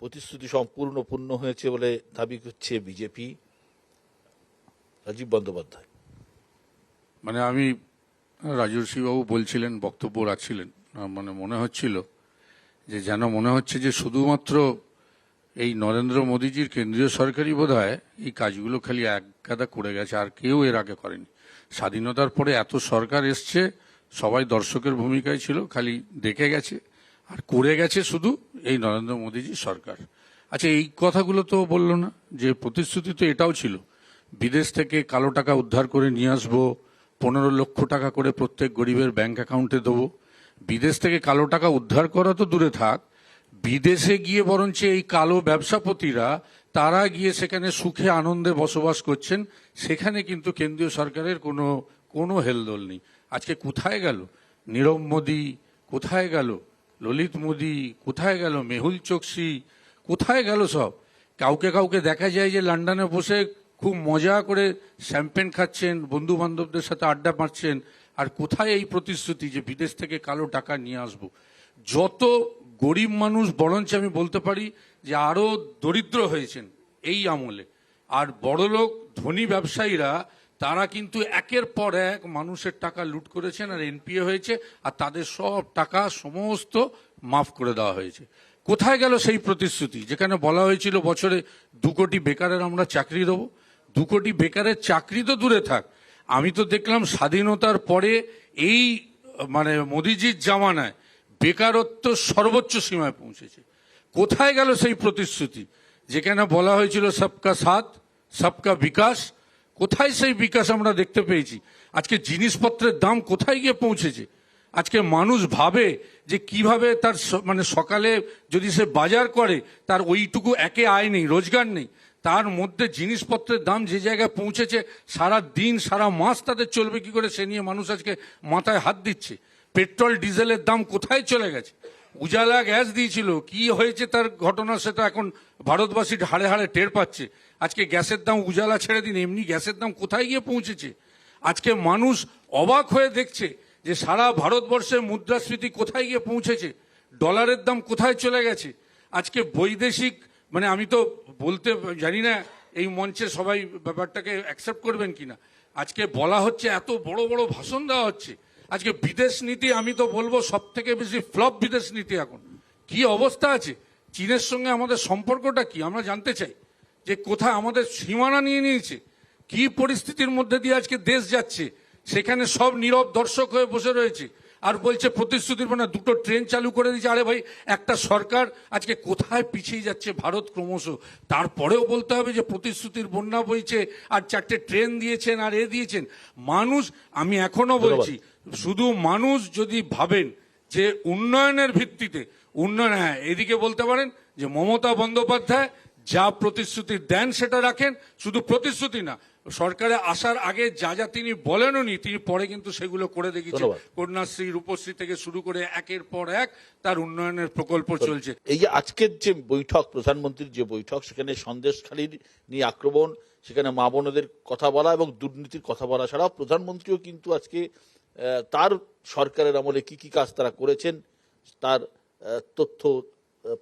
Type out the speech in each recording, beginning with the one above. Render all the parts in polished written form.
প্রতিশ্রুতি সম্পূর্ণ পূর্ণ হয়েছে বলে দাবি করছে বিজেপি। রাজীব বন্দ্যোপাধ্যায়। মানে আমি রাজর্ষিবাবু বলছিলেন, বক্তব্য রাখছিলেন, মানে মনে হচ্ছিল যে যেন মনে হচ্ছে যে শুধুমাত্র এই নরেন্দ্র মোদীজির কেন্দ্রীয় সরকারই বোধহয় এই কাজগুলো খালি এক গাদা করে গেছে, আর কেউ এর আগে করেনি। স্বাধীনতার পরে এত সরকার এসছে, সবাই দর্শকের ভূমিকায় ছিল, খালি দেখে গেছে আর করে গেছে শুধু এই নরেন্দ্র মোদীজি সরকার। আচ্ছা, এই কথাগুলো তো বললো না যে প্রতিশ্রুতি তো এটাও ছিল বিদেশ থেকে কালো টাকা উদ্ধার করে নিয়ে আসবো, 15 লক্ষ টাকা করে প্রত্যেক গরিবের ব্যাংক অ্যাকাউন্টে দেবো। বিদেশ থেকে কালো টাকা উদ্ধার করা তো দূরে থাক, বিদেশে গিয়ে বরঞ্চ এই কালো ব্যবসাপতিরা তারা গিয়ে সেখানে সুখে আনন্দে বসবাস করছেন, সেখানে কিন্তু কেন্দ্রীয় সরকারের কোনো হেলদোল নেই। আজকে কোথায় গেল নীরব মোদী, কোথায় গেল ললিত মোদী, কোথায় গেল মেহুল চোকসি, কোথায় গেল সব? কাউকে কাউকে দেখা যায় যে লন্ডনে বসে খুব মজা করে শ্যাম্পেন খাচ্ছেন, বন্ধু বান্ধবদের সাথে আড্ডা মারছেন। আর কোথায় এই প্রতিশ্রুতি যে বিদেশ থেকে কালো টাকা নিয়ে আসবো? যত গরিব মানুষ, বরঞ্চ আমি বলতে পারি যে আরো দরিদ্র হয়েছেন এই আমলে। আর বড়লোক ধনী ব্যবসায়ীরা তারা কিন্তু একের পর এক মানুষের টাকা লুট করেছেন, আর এনপিএ হয়েছে, আর তাদের সব টাকা সমস্ত মাফ করে দেওয়া হয়েছে। কোথায় গেল সেই প্রতিশ্রুতি যেখানে বলা হয়েছিল বছরে 2 কোটি বেকারের আমরা চাকরি দেবো? 2 কোটি বেকারের চাকরি তো দূরে থাক, আমি তো দেখলাম স্বাধীনতার পরে এই মানে মোদিজির জামানায় বেকারত্ব সর্বোচ্চ সীমায় পৌঁছেছে। কোথায় গেল সেই প্রতিশ্রুতি যেখানে বলা হয়েছিল সবকা সাথ সবকা বিকাশ? কোথায় সেই বিকাশ আমরা দেখতে পেয়েছি? আজকে জিনিসপত্রের দাম কোথায় গিয়ে পৌঁছেছে? আজকে মানুষ ভাবে যে কিভাবে তার মানে সকালে যদি সে বাজার করে তার ওইটুকু একে আয় নেই, রোজগার নেই, তার মধ্যে জিনিসপত্রের দাম যে জায়গায় পৌঁছেছে, সারা দিন সারা মাস তাদের চলবে কি করে সে নিয়ে মানুষ আজকে মাথায় হাত দিচ্ছে। পেট্রোল ডিজেলের দাম কোথায় চলে গেছে? উজালা গ্যাস দিয়েছিল, কি হয়েছে তার ঘটনা সেটা এখন ভারতবাসী হাড়ে হাড়ে টের পাচ্ছে। আজকে গ্যাসের দাম, উজালা ছেড়ে দিন, এমনি গ্যাসের দাম কোথায় গিয়ে পৌঁছেছে? আজকে মানুষ অবাক হয়ে দেখছে যে সারা ভারতবর্ষে মুদ্রাস্ফীতি কোথায় গিয়ে পৌঁছেছে, ডলারের দাম কোথায় চলে গেছে। আজকে বৈদেশিক মানে আমি তো বলতে জানি না এই মঞ্চে সবাই ব্যাপারটাকে অ্যাকসেপ্ট করবেন কিনা, আজকে বলা হচ্ছে এত বড় বড় ভাষণ দেওয়া হচ্ছে। আজকে বিদেশ নীতি আমি তো বলবো সব থেকে বেশি ফ্লপ বিদেশ নীতি। এখন কি অবস্থা আছে, চীনের সঙ্গে আমাদের সম্পর্কটা কি আমরা জানতে চাই, যে কোথায় আমাদের সীমানা নিয়ে নিয়েছে, কি পরিস্থিতির মধ্যে দিয়ে আজকে দেশ যাচ্ছে, সেখানে সব নীরব দর্শক হয়ে বসে রয়েছে আর বলছে প্রতিশ্রুতির মানে 2টো ট্রেন চালু করে দিয়েছে। আরে ভাই, একটা সরকার আজকে কোথায় পিছিয়ে যাচ্ছে ভারত ক্রমশ, তারপরেও বলতে হবে যে প্রতিশ্রুতির বন্যা বইছে আর 4টে ট্রেন দিয়েছেন আর দিয়েছেন। মানুষ, আমি এখনো বলছি, শুধু মানুষ যদি ভাবেন যে উন্নয়নের ভিত্তিতে উন্নয়ন, হ্যাঁ এদিকে বলতে পারেন যে মমতা বন্দ্যোপাধ্যায় যা প্রতিশ্রুতি দেন সেটা রাখেন, শুধু প্রতিশ্রুতি না, সরকারে আসার আগে যা যা তিনি বলেনও নি, তিনি পরে কিন্তু সেগুলো করে দেখিয়েছেন। কন্যাশ্রী, রূপশ্রী থেকে শুরু করে একের পর এক তার উন্নয়নের প্রকল্প চলছে। এই যে আজকের যে বৈঠক, প্রধানমন্ত্রীর যে বৈঠক, সেখানে সন্দেশখালীর নিয়ে আক্রমণ, সেখানে মা বোনদের কথা বলা এবং দুর্নীতির কথা বলা ছাড়াও প্রধানমন্ত্রীও কিন্তু আজকে তার সরকারের আমলে কি কি কাজ তারা করেছেন তার তথ্য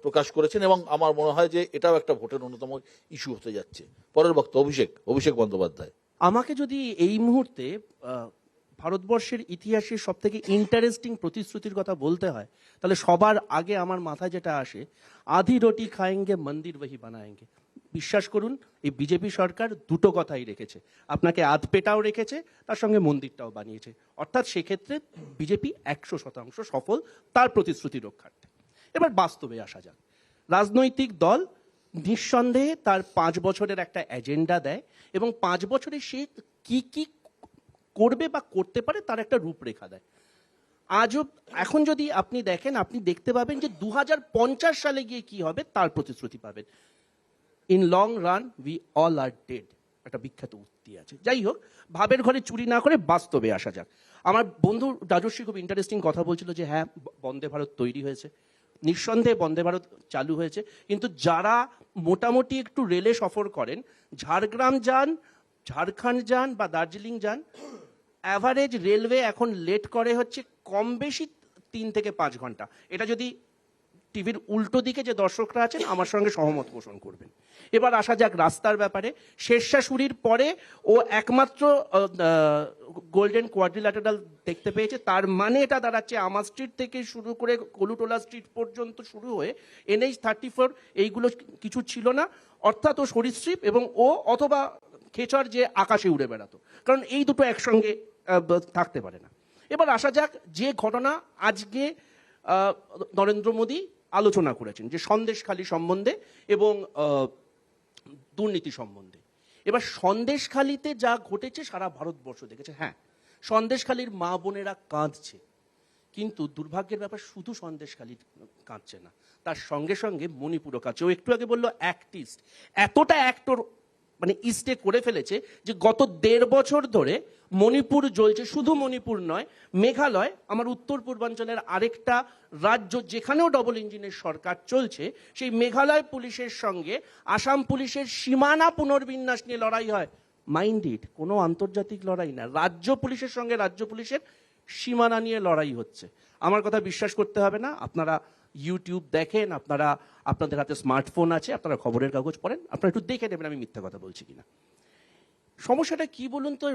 প্রকাশ করেছেন, এবং আমার মনে হয় যে এটাও একটা ভোটের অন্যতম ইস্যু হতে যাচ্ছে। পরের বক্তব্য অভিষেক বন্দ্যোপাধ্যায়। আমাকে যদি এই মুহূর্তে ভারতবর্ষের ইতিহাসের সব থেকে ইন্টারেস্টিং প্রতিশ্রুতির কথা বলতে হয়, তাহলে সবার আগে আমার মাথায় যেটা আসে, আধি রুটি খায়েঙ্গে মন্দির ওহি বানায়েঙ্গে। বিশ্বাস করুন, এই বিজেপি সরকার 2টো কথাই রেখেছে, আপনাকে আধ পেটাও রেখেছে, তার সঙ্গে মন্দিরটাও বানিয়েছে। অর্থাৎ সেক্ষেত্রে বিজেপি 100% সফল তার প্রতিশ্রুতি রক্ষার্থে। এবার বাস্তবে আসা যাক। রাজনৈতিক দল নিঃসন্দেহে তার 5 বছরের একটা এজেন্ডা দেয় এবং 5 বছরে সে কি কি করবে বা করতে পারে তার একটা রূপরেখা দেয়। আজও এখন যদি আপনি দেখেন, আপনি দেখতে পাবেন যে 2050 সালে গিয়ে কি হবে তার প্রতিশ্রুতি পাবেন। In long run we all are dead, একটা বিখ্যাত উক্তি আছে। যাই হোক, ভাবের ঘরে চুরি না করে বাস্তবে আসা যাক। আমার বন্ধু রাজস্বী খুব ইন্টারেস্টিং কথা বলছিল যে হ্যাঁ, বন্দে ভারত তৈরি হয়েছে, নিঃসন্দেহে বন্দে ভারত চালু হয়েছে, কিন্তু যারা মোটামুটি একটু রেলে সফর করেন, ঝাড়গ্রাম যান, ঝাড়খণ্ড যান বা দার্জিলিং যান, অ্যাভারেজ রেলওয়ে এখন লেট করে হচ্ছে কম বেশি 3 থেকে 5 ঘন্টা। এটা যদি টিভির উল্টো দিকে যে দর্শকরা আছেন আমার সঙ্গে সহমত পোষণ করবেন। এবার আসা যাক রাস্তার ব্যাপারে। শেরশাশুড়ির পরে ও একমাত্র গোল্ডেন কোয়াড্রিল্যাটারাল দেখতে পেয়েছে, তার মানে এটা দাঁড়াচ্ছে আমার স্ট্রিট থেকে শুরু করে কলুটোলা স্ট্রিট পর্যন্ত শুরু হয়ে NH-34 এইগুলো কিছু ছিল না, অর্থাৎ ও সরীসৃপ এবং ও অথবা খেচর যে আকাশে উড়ে বেড়াতো, কারণ এই দুটো একসঙ্গে থাকতে পারে না। এবার আসা যাক যে ঘটনা আজকে নরেন্দ্র মোদী আলোচনা করেছেন, যে সন্দেশখালী সম্বন্ধে এবং দুর্নীতি সম্বন্ধে। এবার সন্দেশখালীতে যা ঘটেছে সারা ভারতবর্ষ দেখেছে। হ্যাঁ, সন্দেশখালীর মা বোনেরা কাঁদছে, কিন্তু দুর্ভাগ্যের ব্যাপার শুধু সন্দেশখালী কাঁদছে না, তার সঙ্গে সঙ্গে মণিপুরও কাঁদছে। ও একটু আগে বললো অ্যাক্টিস্ট, এতটা অ্যাক্টর মানে ইস্টে করে ফেলেছে যে গত 1.5 বছর ধরে মণিপুর জ্বলছে। শুধু মণিপুর নয়, মেঘালয়, আমার উত্তর পূর্বাঞ্চলের আরেকটা রাজ্য যেখানেও ডবল ইঞ্জিনের সরকার চলছে, সেই মেঘালয় পুলিশের সঙ্গে আসাম পুলিশের সীমানা পুনর্বিন্যাস নিয়ে লড়াই হয়। মাইন্ড ইট, কোনো আন্তর্জাতিক লড়াই না, রাজ্য পুলিশের সঙ্গে রাজ্য পুলিশের সীমানা নিয়ে লড়াই হচ্ছে। আমার কথা বিশ্বাস করতে হবে না, আপনারা ইউটিউব দেখেন, আপনাদের হাতে স্মার্টফোন আছে, আপনারা খবরের কাগজ পড়েন, আপনারা একটু দেখে নেবেন আমি মিথ্যা কথা বলছি কিনা। সমস্যাটা কি বলুন তো,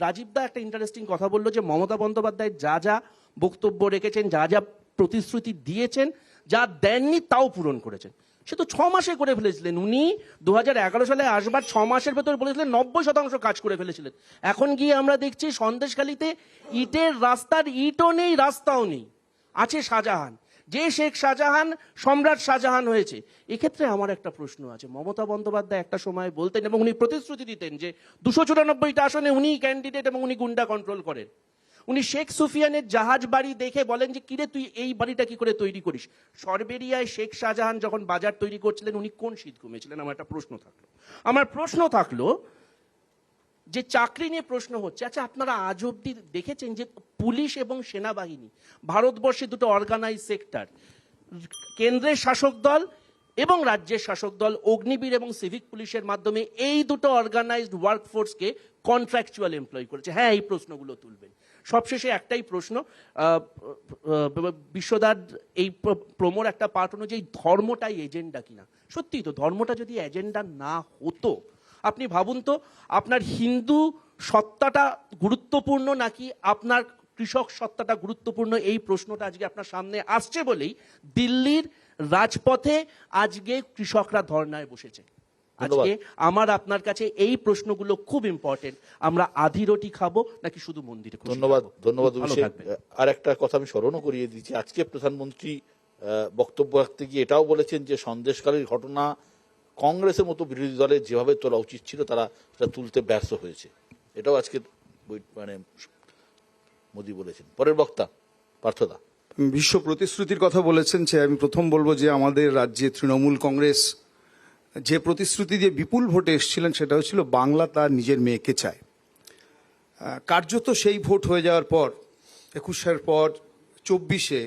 রাজীব দা একটা ইন্টারেস্টিং কথা বললো যে মমতা বন্দ্যোপাধ্যায় যা যা বক্তব্য রেখেছেন, যা যা প্রতিশ্রুতি দিয়েছেন, যা দেননি তাও পূরণ করেছেন। সে তো 6 মাসে করে ফেলেছিলেন। উনি 2011 সালে আসবার 6 মাসের ভেতর বলেছিলেন 90% কাজ করে ফেলেছিলেন। এখন গিয়ে আমরা দেখছি সন্দেশখালীতে ইটের রাস্তার ইটও নেই, রাস্তাও নেই, আছে শাহজাহান। যে শেখ শাহজাহান সম্রাট শাহজাহান হয়েছে। এক্ষেত্রে আমার একটা প্রশ্ন আছে, মমতা বন্দ্যোপাধ্যায় একটা সময় বলতেন এবং উনি প্রতিশ্রুতি দিতেন যে 294টা আসনে উনিই ক্যান্ডিডেট এবং উনি গুন্ডা কন্ট্রোল করেন। উনি শেখ সুফিয়ানের জাহাজ বাড়ি দেখে বলেন যে কিরে তুই এই বাড়িটা কি করে তৈরি করিস। সরবেরিয়ায় শেখ শাহজাহান যখন বাজার তৈরি করছিলেন উনি কোন শীত ঘুমিয়েছিলেন? আমার একটা প্রশ্ন থাকলো। আমার প্রশ্ন থাকলো যে চাকরি নিয়ে প্রশ্ন হচ্ছে, আচ্ছা আপনারা আজ অব্দি দেখেছেন যে পুলিশ এবং সেনাবাহিনী ভারতবর্ষে দুটো অর্গানাইজ সেক্টর, কেন্দ্রের শাসক দল এবং রাজ্যের শাসক দল অগ্নিবীর এবং সিভিক পুলিশের মাধ্যমে এই দুটো অর্গানাইজড ওয়ার্কফোর্সকে কন্ট্রাকচুয়াল এমপ্লয় করেছে? হ্যাঁ, এই প্রশ্নগুলো তুলবেন। সবশেষে একটাই প্রশ্ন, বিশ্বদার এই প্রমোর একটা পার্ট অনুযায়ী ধর্মটাই এজেন্ডা কিনা। সত্যিই তো, ধর্মটা যদি এজেন্ডা না হতো, আপনি ভাবুন তো, আপনার হিন্দু সত্তাটা গুরুত্বপূর্ণ নাকি আপনার কৃষক সত্তাটা গুরুত্বপূর্ণ? এই প্রশ্নটা আজকে আপনার সামনে আসছে বলেই দিল্লির রাজপথে আজকে কৃষকরা ধর্নায় বসেছে। আজকে আমার আপনার কাছে এই প্রশ্নগুলো খুব ইম্পর্টেন্ট, আমরা আধি রুটি খাবো নাকি শুধু মন্দিরে? ধন্যবাদ, ধন্যবাদ। ভালো থাকবেন। আর একটা কথা আমি স্মরণও করিয়ে দিচ্ছি, আজকে প্রধানমন্ত্রী বক্তব্য রাখতে গিয়ে এটাও বলেছেন যে সন্দেশখালীর ঘটনা কংগ্রেসের মতো বিরোধী দলের যেভাবে তোলা উচিত ছিল তারা সেটা তুলতে ব্যর্থ হয়েছে, এটাও আজকে মানে মোদী বলেছেন। পরের বক্তা পার্থদা। বিশ্ব প্রতিশ্রুতির কথা বলেছেন, যে আমি প্রথম বলবো যে আমাদের রাজ্যে তৃণমূল কংগ্রেস যে প্রতিশ্রুতি দিয়ে বিপুল ভোটে এসেছিলেন সেটা হচ্ছিল বাংলা তার নিজের মেয়েকে চায়। কার্যত সেই ভোট হয়ে যাওয়ার পর 21-এর পর 24-এ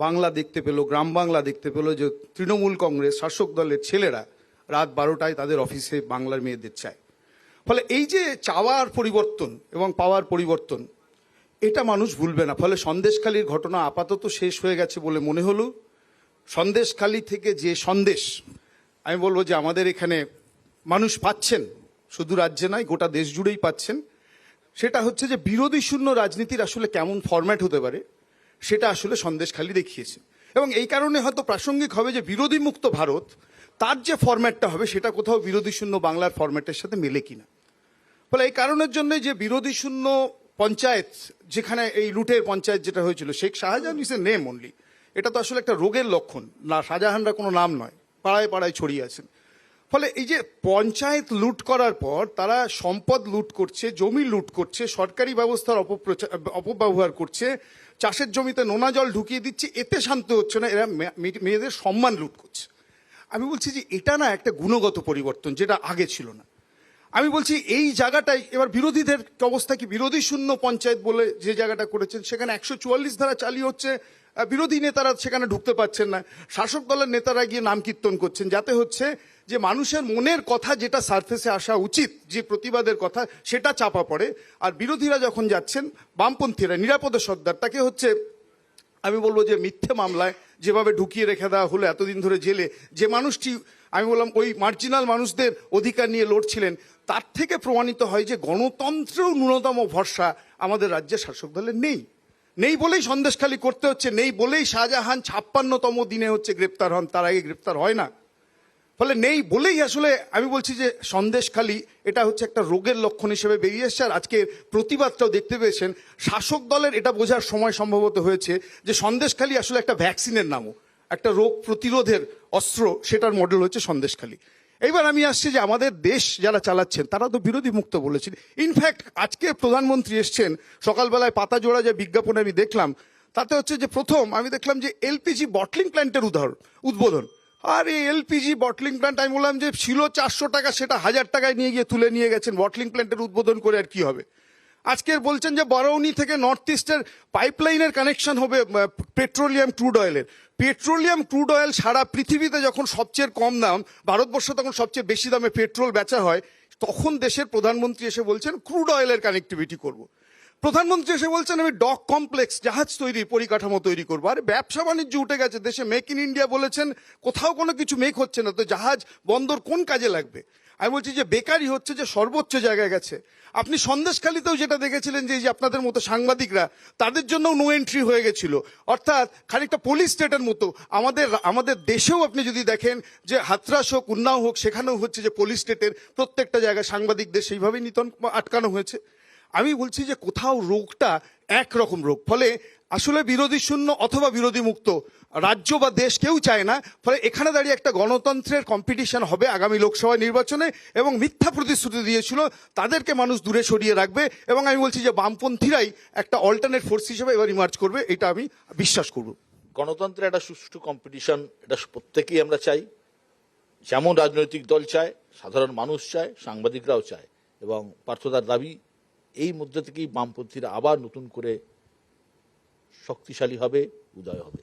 বাংলা দেখতে পেল, গ্রাম বাংলা দেখতে পেল যে তৃণমূল কংগ্রেস শাসক দলের ছেলেরা রাত 12টায় তাদের অফিসে বাংলার মেয়েদের চায়। ফলে এই যে চাওয়ার পরিবর্তন এবং পাওয়ার পরিবর্তন, এটা মানুষ ভুলবে না। ফলে সন্দেশখালীর ঘটনা আপাতত শেষ হয়ে গেছে বলে মনে হলো। সন্দেশখালী থেকে যে সন্দেশ আমি বলবো যে আমাদের এখানে মানুষ পাচ্ছেন, শুধু রাজ্যে নয় গোটা দেশ জুড়েই পাচ্ছেন, সেটা হচ্ছে যে বিরোধী শূন্য রাজনীতির আসলে কেমন ফরম্যাট হতে পারে সেটা আসলে সন্দেশখালী দেখিয়েছে। এবং এই কারণে হয়তো প্রাসঙ্গিক হবে যে বিরোধী মুক্ত ভারত তার যে ফরম্যাটটা হবে সেটা কোথাও বিরোধী শূন্য বাংলার ফরম্যাটের সাথে মেলে কিনা। ফলে এই কারণের জন্য যে বিরোধী শূন্য পঞ্চায়েত, যেখানে এই লুটের পঞ্চায়েত যেটা হয়েছিল, Sheikh Shahjahan is a name only, এটা তো আসলে একটা রোগের লক্ষণ না, শাহজাহানরা কোনো নাম নয়, পাড়ায় পাড়ায় ছড়িয়ে আছেন। ফলে এই যে পঞ্চায়েত লুট করার পর তারা সম্পদ লুট করছে, জমি লুট করছে, সরকারি ব্যবস্থার অপব্যবহার করছে, চাষের জমিতে নোনা জল ঢুকিয়ে দিচ্ছে, এতে শান্ত হচ্ছে না, এরা মেয়েদের সম্মান লুট করছে। আমি বলছি যে এটা না একটা গুণগত পরিবর্তন যেটা আগে ছিল না। আমি বলছি এই জায়গাটাই এবার বিরোধীদের অবস্থা কি, বিরোধী শূন্য পঞ্চায়েত বলে যে জায়গাটা করেছেন সেখানে 144 ধারা চালু হচ্ছে, বিরোধী নেতারা সেখানে ঢুকতে পারছেন না, শাসক দলের নেতারা গিয়ে নাম কীর্তন করছেন, যাতে হচ্ছে যে মানুষের মনের কথা যেটা সারফেসে আসা উচিত, যে প্রতিবাদের কথা, সেটা চাপা পড়ে। আর বিরোধীরা যখন যাচ্ছেন, বামপন্থীরা, নিরাপদে সর্দার, তাকে হচ্ছে আমি বলবো যে মিথ্যে মামলায় যেভাবে ঢুকিয়ে রেখে দেওয়া হলো এতদিন ধরে জেলে, যে মানুষটি আমি বললাম ওই মার্জিনাল মানুষদের অধিকার নিয়ে লড়ছিলেন, তার থেকে প্রমাণিত হয় যে গণতন্ত্রেও ন্যূনতম ভরসা আমাদের রাজ্যের শাসক দলের নেই বলেই সন্দেশখালী করতে হচ্ছে, নেই বলেই শাহজাহান 56তম দিনে হচ্ছে গ্রেপ্তার হন, তার আগে গ্রেপ্তার হয় না। ফলে নেই বলেই আসলে আমি বলছি যে সন্দেশখালী এটা হচ্ছে একটা রোগের লক্ষণ হিসেবে বেরিয়ে এসছে। আর আজকে প্রতিবাদটাও দেখতে পেয়েছেন, শাসক দলের এটা বোঝার সময় সম্ভবত হয়েছে যে সন্দেশখালী আসলে একটা ভ্যাকসিনের নামও, একটা রোগ প্রতিরোধের অস্ত্র, সেটার মডেল হচ্ছে সন্দেশখালী। এইবার আমি আসছি যে আমাদের দেশ যারা চালাচ্ছেন তারা তো বিরোধী মুক্ত বলেছেন। ইনফ্যাক্ট আজকে প্রধানমন্ত্রী এসছেন, সকালবেলায় পাতা জোড়া যে বিজ্ঞাপন আমি দেখলাম তাতে হচ্ছে যে প্রথম আমি দেখলাম যে এলপিজি বটলিং প্ল্যান্টের উদ্বোধন। আর এই এলপিজি বটলিং প্ল্যান্ট আমি বললাম যে ছিল 400 টাকা, সেটা 1000 টাকায় নিয়ে গিয়ে তুলে নিয়ে গেছেন। বটলিং প্ল্যান্টের উদ্বোধন করে আর কি হবে? আজকের বলছেন যে বারৌনি থেকে নর্থ ইস্টের পাইপলাইনের কানেকশন হবে পেট্রোলিয়াম ক্রুড অয়েলের। পেট্রোলিয়াম ক্রুড অয়েল সারা পৃথিবীতে যখন সবচেয়ে কম দাম, ভারতবর্ষ তখন সবচেয়ে বেশি দামে পেট্রোল বেচা হয়, তখন দেশের প্রধানমন্ত্রী এসে বলছেন ক্রুড অয়েলের কানেক্টিভিটি করব। প্রধানমন্ত্রী এসে বলছেন আমি ডক কমপ্লেক্স, জাহাজ তৈরি পরিকাঠামো তৈরি করবো। আর ব্যবসা বাণিজ্য উঠে গেছে দেশে, মেক ইন ইন্ডিয়া বলেছেন, কোথাও কোনো কিছু মেক হচ্ছে না, তো জাহাজ বন্দর কোন কাজে লাগবে? আমি বলছি যে বেকারি হচ্ছে যে সর্বোচ্চ জায়গায় গেছে। আপনি সন্দেশখালীতেও যেটা দেখেছিলেন যে এই যে আপনাদের মতো সাংবাদিকরা, তাদের জন্য নো এন্ট্রি হয়ে গেছিল, অর্থাৎ খানিকটা পুলিশ স্টেটের মতো। আমাদের দেশেও আপনি যদি দেখেন যে হাতরাস হোক, উন্নাও হোক, সেখানেও হচ্ছে যে পুলিশ স্টেটের প্রত্যেকটা জায়গায় সাংবাদিকদের সেইভাবেই নিতন আটকানো হয়েছে। আমি বলছি যে কোথাও রোগটা একরকম রোগ, ফলে আসলে বিরোধী শূন্য অথবা বিরোধী মুক্ত রাজ্য বা দেশ কেউ চায় না। ফলে এখানে দাঁড়িয়ে একটা গণতন্ত্রের কম্পিটিশন হবে আগামী লোকসভা নির্বাচনে, এবং মিথ্যা প্রতিশ্রুতি দিয়েছিল তাদেরকে মানুষ দূরে সরিয়ে রাখবে। এবং আমি বলছি যে বামপন্থীরাই একটা অল্টারনেট ফোর্স হিসেবে এবার ইমার্জ করবে, এটা আমি বিশ্বাস করব। গণতন্ত্রের একটা সুষ্ঠু কম্পিটিশন, এটা প্রত্যেকেই আমরা চাই। যেমন রাজনৈতিক দল চায়, সাধারণ মানুষ চায়, সাংবাদিকরাও চায়। এবং পার্থদার দাবি, এই মধ্যে থেকেই বামপন্থীরা আবার নতুন করে শক্তিশালী হবে, উদয় হবে।